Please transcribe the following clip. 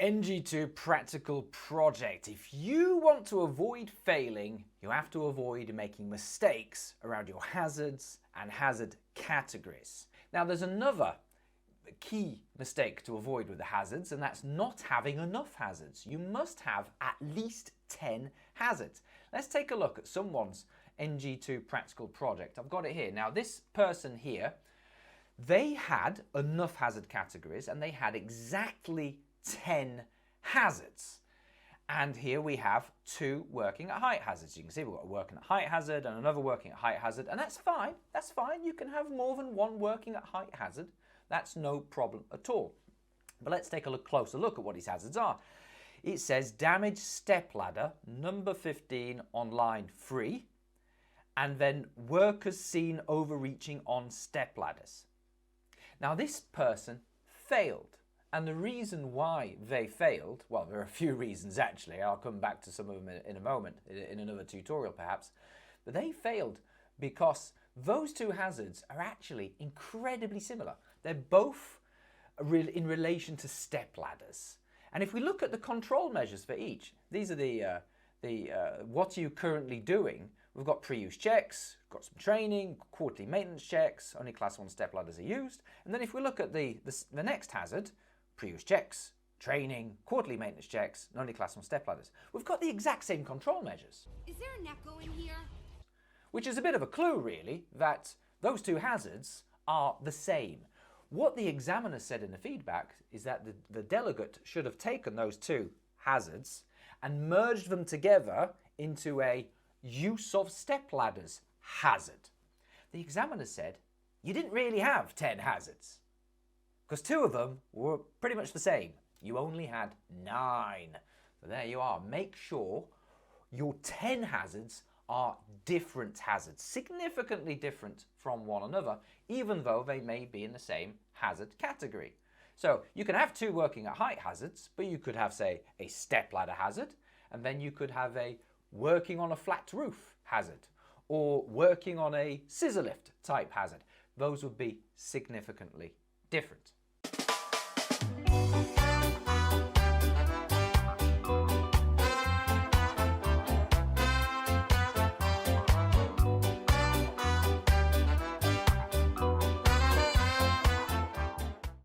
NG2 Practical Project. If you want to avoid failing, you have to avoid making mistakes around your hazards and hazard categories. Now, there's another key mistake to avoid with the hazards, and that's not having enough hazards. You must have at least 10 hazards. Let's take a look at someone's NG2 Practical Project. I've got it here. Now, this person here, they had enough hazard categories and they had exactly 10 hazards. And here we have two working at height hazards. You can see we've got a working at height hazard and another working at height hazard, and that's fine. That's fine. You can have more than one working at height hazard. That's no problem at all. But let's take a closer look at what these hazards are. It says damaged stepladder, number 15 on line 3, and then workers seen overreaching on stepladders. Now, this person failed, and the reason why they failed, well, there are a few reasons actually. I'll come back to some of them in a moment, in another tutorial perhaps, but they failed because those two hazards are actually incredibly similar. They're both in relation to stepladders. And if we look at the control measures for each, these are the what are you currently doing. We've got pre-use checks, got some training, quarterly maintenance checks, only class 1 step ladders are used. And then if we look at the next hazard, pre-use checks, training, quarterly maintenance checks, and only class 1 step ladders, we've got the exact same control measures. Is there an echo in here? Which is a bit of a clue really, that those two hazards are the same. What the examiner said in the feedback is that the delegate should have taken those two hazards and merged them together into a use of step ladders hazard. The examiner said you didn't really have 10 hazards because 2 of them were pretty much the same. You only had 9. So there you are. Make sure your 10 hazards are different hazards, significantly different from one another, even though they may be in the same hazard category. So you can have 2 working at height hazards, but you could have, say, a step ladder hazard, and then you could have a working on a flat roof hazard, or working on a scissor lift type hazard. Those would be significantly different.